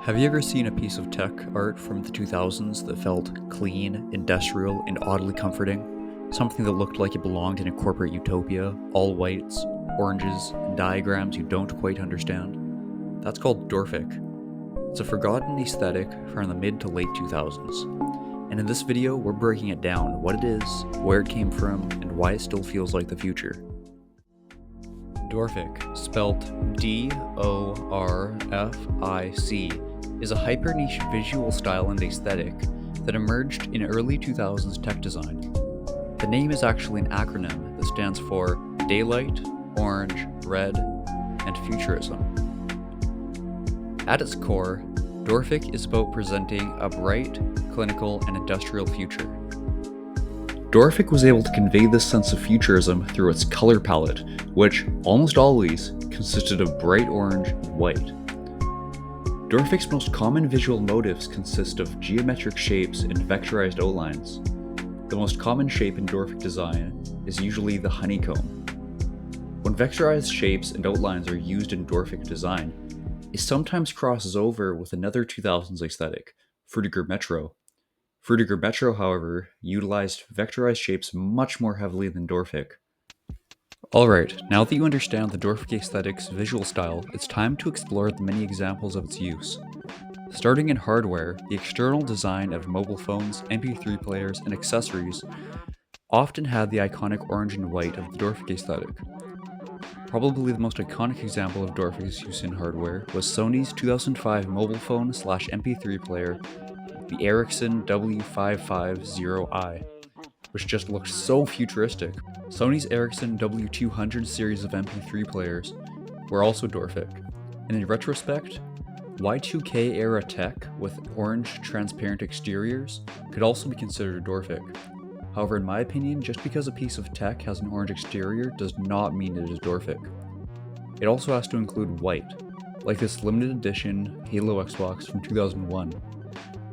Have you ever seen a piece of tech art from the 2000s that felt clean, industrial, and oddly comforting? Something that looked like it belonged in a corporate utopia, all whites, oranges, and diagrams you don't quite understand? That's called DORFic. It's a forgotten aesthetic from the mid to late 2000s. And in this video, we're breaking it down, what it is, where it came from, and why it still feels like the future. DORFic, spelt D-O-R-F-I-C, is a hyper-niche visual style and aesthetic that emerged in early 2000s tech design. The name is actually an acronym that stands for Daylight, Orange, Red, and Futurism. At its core, DORFic is about presenting a bright, clinical, and industrial future. DORFic was able to convey this sense of futurism through its color palette, which almost always consisted of bright orange and white. DORFic's most common visual motifs consist of geometric shapes and vectorized outlines. The most common shape in DORFic design is usually the honeycomb. When vectorized shapes and outlines are used in DORFic design, it sometimes crosses over with another 2000s aesthetic, Frutiger Metro. Frutiger Metro, however, utilized vectorized shapes much more heavily than DORFic. Alright, now that you understand the DORFic aesthetic's visual style, it's time to explore the many examples of its use. Starting in hardware, the external design of mobile phones, MP3 players, and accessories often had the iconic orange and white of the DORFic aesthetic. Probably the most iconic example of DORFic's use in hardware was Sony's 2005 mobile phone/MP3 player, the Ericsson W550i, which just looked so futuristic. Sony's Ericsson W200 series of MP3 players were also DORFic, and in retrospect, Y2K era tech with orange transparent exteriors could also be considered DORFic. However, in my opinion, just because a piece of tech has an orange exterior does not mean it is DORFic. It also has to include white, like this limited edition Halo Xbox from 2001.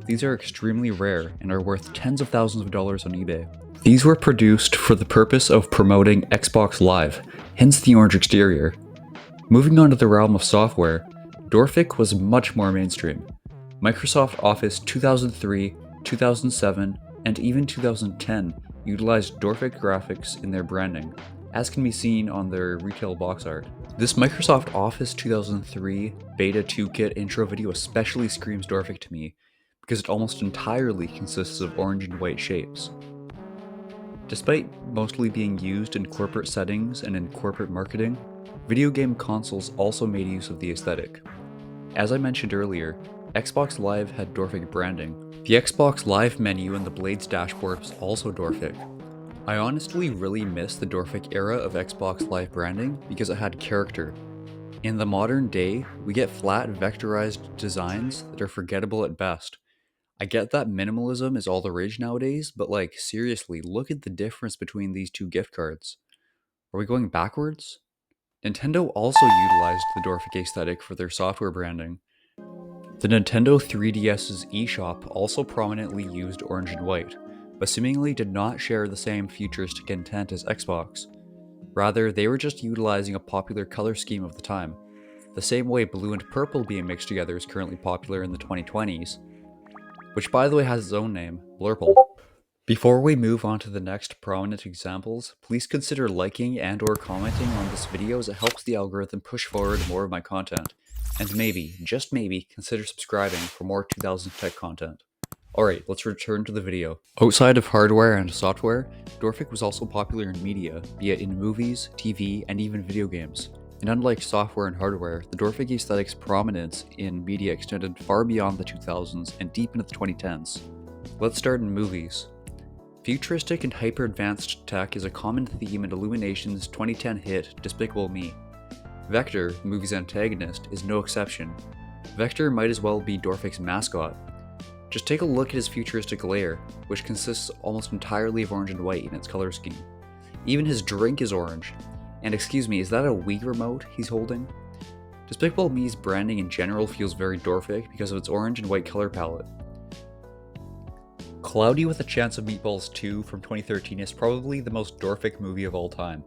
These are extremely rare and are worth tens of thousands of dollars on eBay. These were produced for the purpose of promoting Xbox Live, hence the orange exterior. Moving on to the realm of software, DORFic was much more mainstream. Microsoft Office 2003, 2007, and even 2010 utilized DORFic graphics in their branding, as can be seen on their retail box art. This Microsoft Office 2003 Beta 2 Kit intro video especially screams DORFic to me, because it almost entirely consists of orange and white shapes. Despite mostly being used in corporate settings and in corporate marketing, video game consoles also made use of the aesthetic. As I mentioned earlier, Xbox Live had DORFic branding. The Xbox Live menu and the Blade's dashboard was also DORFic. I honestly really miss the DORFic era of Xbox Live branding because it had character. In the modern day, we get flat vectorized designs that are forgettable at best. I get that minimalism is all the rage nowadays, but seriously, look at the difference between these two gift cards. Are we going backwards? Nintendo also utilized the DORFic aesthetic for their software branding. The Nintendo 3DS's eShop also prominently used orange and white, but seemingly did not share the same futuristic intent as Xbox. Rather, they were just utilizing a popular color scheme of the time, the same way blue and purple being mixed together is currently popular in the 2020s. Which by the way has its own name, Blurple. Before we move on to the next prominent examples, please consider liking and or commenting on this video as it helps the algorithm push forward more of my content. And maybe, just maybe, consider subscribing for more 2000s tech content. Alright, let's return to the video. Outside of hardware and software, DORFic was also popular in media, be it in movies, TV, and even video games. And unlike software and hardware, the DORFic aesthetic's prominence in media extended far beyond the 2000s and deep into the 2010s. Let's start in movies. Futuristic and hyper-advanced tech is a common theme in Illumination's 2010 hit Despicable Me. Vector, the movie's antagonist, is no exception. Vector might as well be DORFic's mascot. Just take a look at his futuristic lair, which consists almost entirely of orange and white in its color scheme. Even his drink is orange. And excuse me, is that a Wii remote he's holding? Despicable Me's branding in general feels very DORFic because of its orange and white color palette. Cloudy with a Chance of Meatballs 2 from 2013 is probably the most DORFic movie of all time.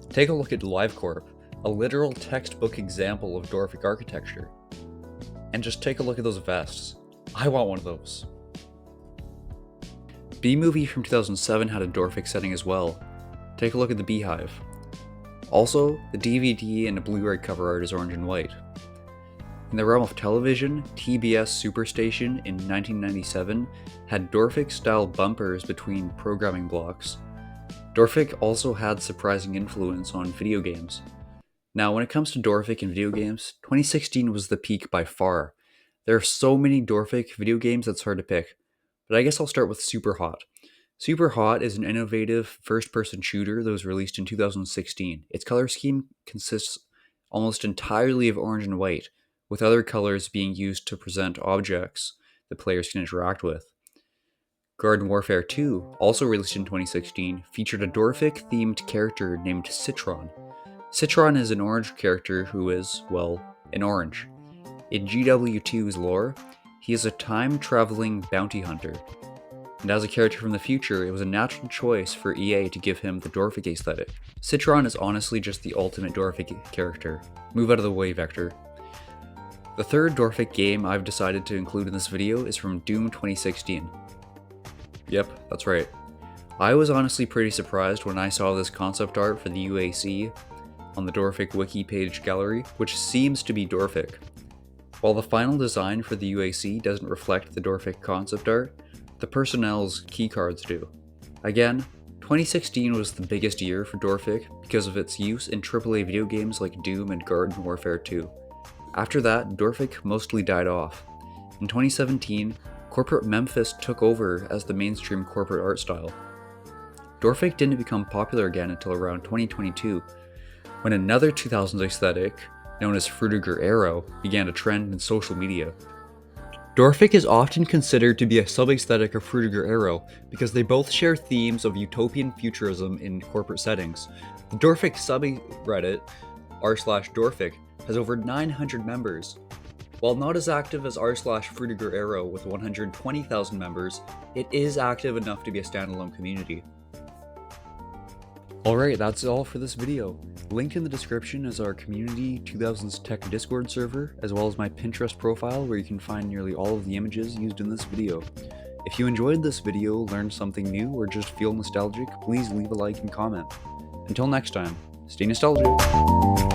Take a look at LiveCorp, a literal textbook example of DORFic architecture. And just take a look at those vests. I want one of those. B-Movie from 2007 had a DORFic setting as well. Take a look at the beehive. Also, the DVD and the Blu-ray cover art is orange and white. In the realm of television, TBS Superstation in 1997 had DORFic-style bumpers between programming blocks. DORFic also had surprising influence on video games. Now, when it comes to DORFic and video games, 2016 was the peak by far. There are so many DORFic video games that's hard to pick, but I guess I'll start with Superhot. Superhot is an innovative first-person shooter that was released in 2016. Its color scheme consists almost entirely of orange and white, with other colors being used to present objects that players can interact with. Garden Warfare 2, also released in 2016, featured a DORFic-themed character named Citron. Citron is an orange character who is, well, an orange. In GW2's lore, he is a time-traveling bounty hunter. And as a character from the future, it was a natural choice for EA to give him the DORFic aesthetic. Citron is honestly just the ultimate DORFic character. Move out of the way, Vector. The third DORFic game I've decided to include in this video is from Doom 2016. Yep, that's right. I was honestly pretty surprised when I saw this concept art for the UAC on the DORFic wiki page gallery, which seems to be DORFic. While the final design for the UAC doesn't reflect the DORFic concept art, the personnel's keycards do. Again, 2016 was the biggest year for DORFic because of its use in AAA video games like Doom and Garden Warfare 2. After that, DORFic mostly died off. In 2017, corporate Memphis took over as the mainstream corporate art style. DORFic didn't become popular again until around 2022, when another 2000s aesthetic, known as Frutiger Aero, began to trend in social media. DORFic is often considered to be a sub-aesthetic of Frutiger Aero because they both share themes of utopian futurism in corporate settings. The DORFic subreddit, r/DORFic, has over 900 members. While not as active as r/Frutiger Aero with 120,000 members, it is active enough to be a standalone community. Alright, that's all for this video. Linked in the description is our Community 2000s Tech Discord server, as well as my Pinterest profile where you can find nearly all of the images used in this video. If you enjoyed this video, learned something new, or just feel nostalgic, please leave a like and comment. Until next time, stay nostalgic!